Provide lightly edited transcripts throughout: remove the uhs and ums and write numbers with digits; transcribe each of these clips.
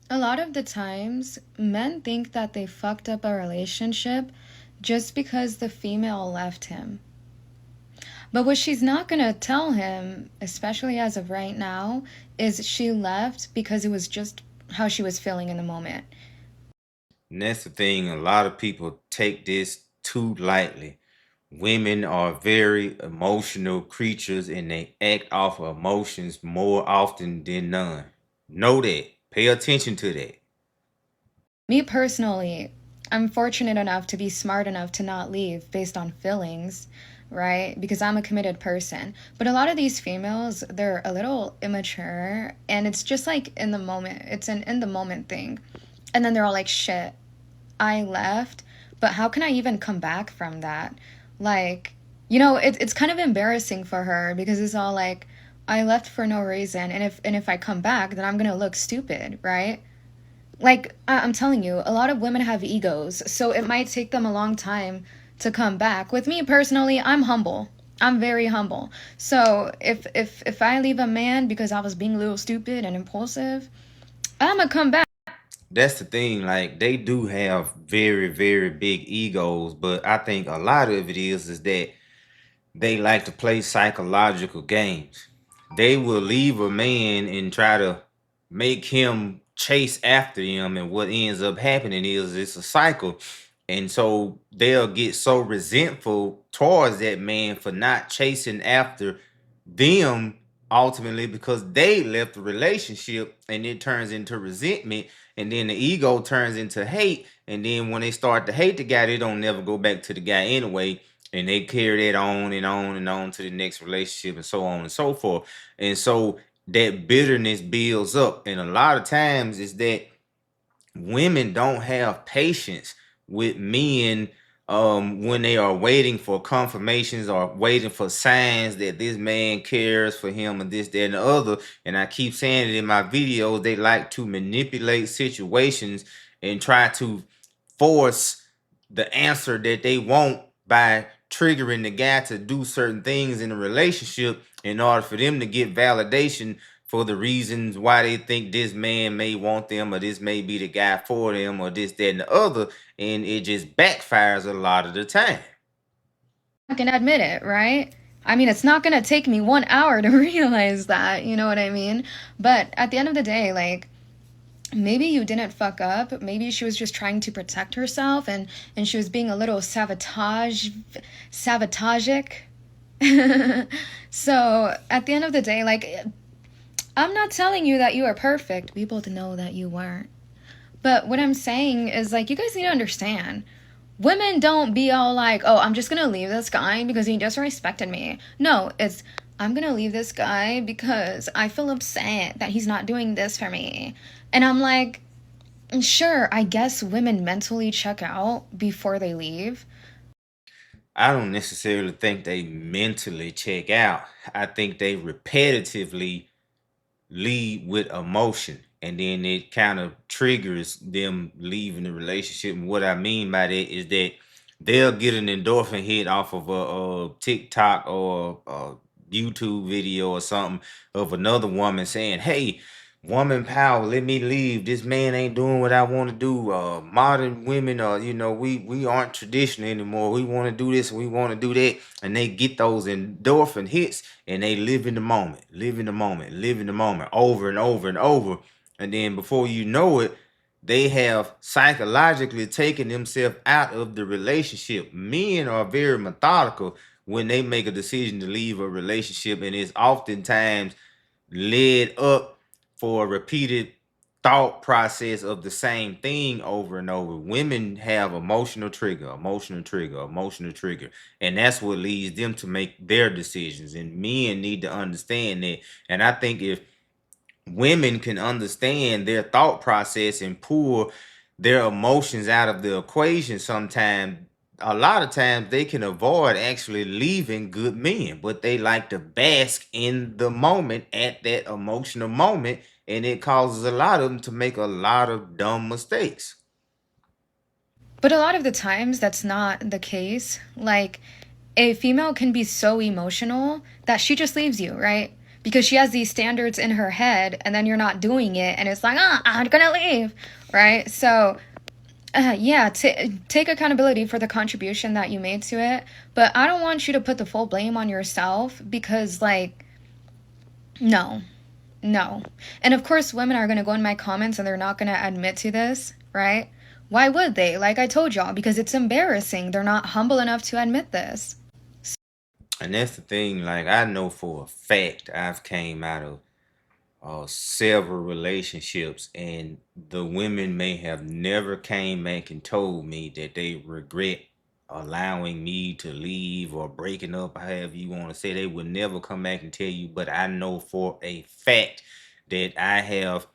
A lot of the times, men think that they fucked up a relationship just because the female left him. But what she's not gonna tell him, especially as of right now, is she left because it was just how she was feeling in the moment. And that's the thing, a lot of people take this too lightly. Women are very emotional creatures and they act off of emotions more often than none. Know that. Pay attention to that. Me personally, I'm fortunate enough to be smart enough to not leave based on feelings, right? Because I'm a committed person. But a lot of these females, they're a little immature and it's just like in the moment. It's an in the moment thing. And then they're all like, shit, I left, but how can I even come back from that? Like, it's kind of embarrassing for her because it's all like, I left for no reason, and if I come back, then I'm gonna look stupid, right? Like I'm telling you, a lot of women have egos, so it might take them a long time to come back. With me personally, I'm humble. I'm very humble. So if I leave a man because I was being a little stupid and impulsive, I'm gonna come back. That's the thing, like they do have very, very big egos, but I think a lot of it is that they like to play psychological games. They will leave a man and try to make him chase after him, and what ends up happening is it's a cycle. And so they'll get so resentful towards that man for not chasing after them ultimately because they left the relationship, and it turns into resentment, and then the ego turns into hate, and then when they start to hate the guy, they don't never go back to the guy anyway, and they carry that on and on and on to the next relationship and so on and so forth. And so that bitterness builds up, and a lot of times is that women don't have patience with men when they are waiting for confirmations or waiting for signs that this man cares for him and this, that, and the other. And I keep saying it in my videos, they like to manipulate situations and try to force the answer that they want by triggering the guy to do certain things in a relationship in order for them to get validation for the reasons why they think this man may want them, or this may be the guy for them, or this, that, and the other. And it just backfires a lot of the time. I can admit it, right? I mean, it's not gonna take me 1 hour to realize that, you know what I mean? But at the end of the day, like, maybe you didn't fuck up. Maybe she was just trying to protect herself and she was being a little sabotagic. So at the end of the day, like, I'm not telling you that you are perfect. We both know that you weren't. But what I'm saying is, like, you guys need to understand. Women don't be all like, oh, I'm just gonna leave this guy because he just respected me. No, it's, I'm gonna leave this guy because I feel upset that he's not doing this for me. And I'm like, sure, I guess women mentally check out before they leave. I don't necessarily think they mentally check out. I think they repetitively lead with emotion, and then it kind of triggers them leaving the relationship. And what I mean by that is that they'll get an endorphin hit off of a TikTok or a YouTube video or something of another woman saying, hey, woman power, let me leave, this man ain't doing what I want to do. Modern women are, we aren't traditional anymore, we want to do this, we want to do that. And they get those endorphin hits, and they live in the moment, live in the moment, live in the moment over and over and over. And then before you know it, they have psychologically taken themselves out of the relationship. Men are very methodical when they make a decision to leave a relationship, and it's oftentimes led up for a repeated thought process of the same thing over and over. Women have emotional trigger, emotional trigger, emotional trigger, and that's what leads them to make their decisions. And men need to understand that. And I think if women can understand their thought process and pull their emotions out of the equation, sometimes, a lot of times, they can avoid actually leaving good men, but they like to bask in the moment at that emotional moment, and it causes a lot of them to make a lot of dumb mistakes. But a lot of the times, that's not the case. Like, a female can be so emotional that she just leaves you, right? because she has these standards in her head, and then you're not doing it, and it's like, I'm gonna leave, right? So yeah, take accountability for the contribution that you made to it, but I don't want you to put the full blame on yourself, because like, no, no. And of course, women are going to go in my comments and they're not going to admit to this, right? Why would they? Like I told y'all, because it's embarrassing. They're not humble enough to admit this. And that's the thing, like I know for a fact I've came out of several relationships, and the women may have never came back and told me that they regret allowing me to leave or breaking up, however you want to say. They would never come back and tell you, but I know for a fact that I have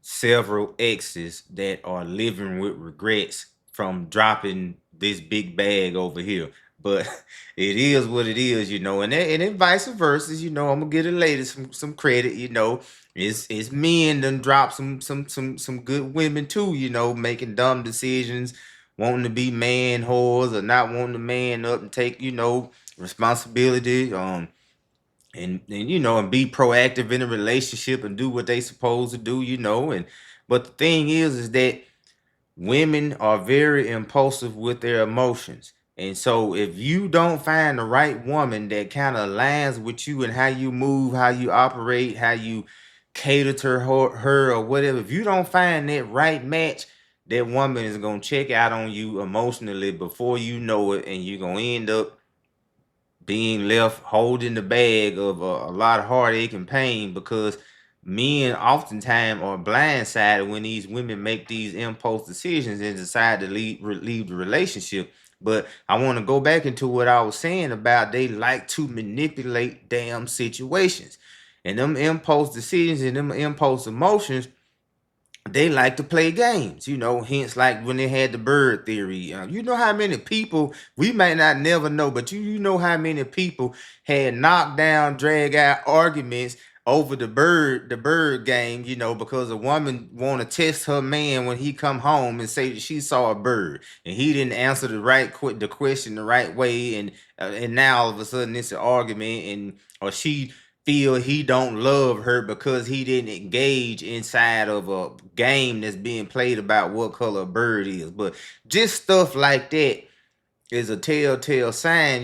several exes that are living with regrets from dropping this big bag over here. But it is what it is, and then vice versa, I'm gonna give the ladies some credit, it's men done drop some good women too, making dumb decisions, wanting to be man whores or not wanting to man up and take, responsibility. And be proactive in a relationship and do what they supposed to do, and but the thing is that women are very impulsive with their emotions. And so if you don't find the right woman that kind of aligns with you and how you move, how you operate, how you cater to her or whatever, if you don't find that right match, that woman is going to check out on you emotionally before you know it, and you're going to end up being left holding the bag of a lot of heartache and pain, because men oftentimes are blindsided when these women make these impulse decisions and decide to leave the relationship. But I want to go back into what I was saying about they like to manipulate damn situations, and them impulse decisions and them impulse emotions, they like to play games, hence like when they had the bird theory. You know how many people, we may not never know, but you know how many people had knocked down, drag out arguments over the bird game, because a woman want to test her man when he come home and say that she saw a bird and he didn't answer the question the right way, and now all of a sudden it's an argument, and or she feel he don't love her because he didn't engage inside of a game that's being played about what color a bird is. But just stuff like that is a telltale sign,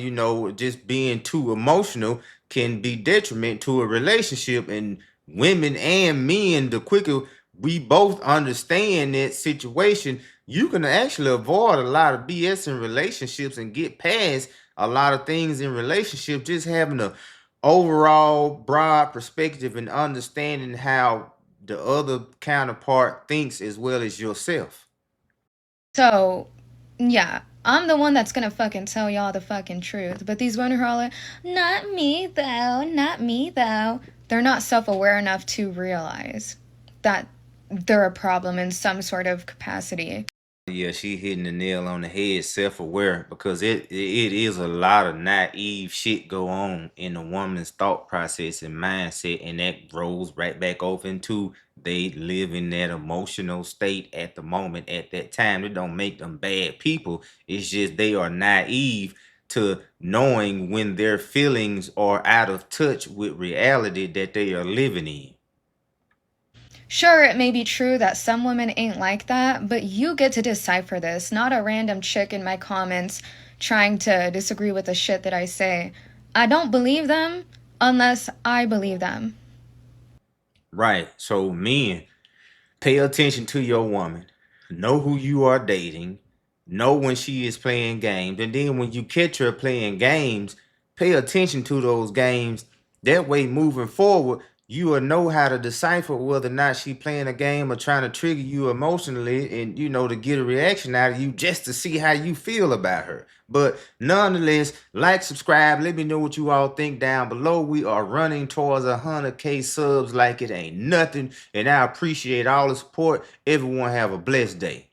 just being too emotional can be detriment to a relationship. And women and men, the quicker we both understand that situation, you can actually avoid a lot of BS in relationships and get past a lot of things in relationships, just having a overall broad perspective and understanding how the other counterpart thinks as well as yourself. So, yeah, I'm the one that's gonna fucking tell y'all the fucking truth. But these women who are like, not me though, not me though, they're not self aware enough to realize that they're a problem in some sort of capacity. Yeah, she hitting the nail on the head, self-aware, because it is a lot of naive shit go on in a woman's thought process and mindset, and that rolls right back over into they live in that emotional state at the moment at that time. It don't make them bad people. It's just they are naive to knowing when their feelings are out of touch with reality that they are living in. Sure, it may be true that some women ain't like that, but you get to decipher this, not a random chick in my comments trying to disagree with the shit that I say. I don't believe them unless I believe them. Right. So men, pay attention to your woman. Know who you are dating. Know when she is playing games. And then when you catch her playing games, pay attention to those games. That way, moving forward, you will know how to decipher whether or not she playing a game or trying to trigger you emotionally, and to get a reaction out of you just to see how you feel about her. But nonetheless, like, subscribe, let me know what you all think down below. We are running towards 100K subs like it ain't nothing, and I appreciate all the support. Everyone have a blessed day.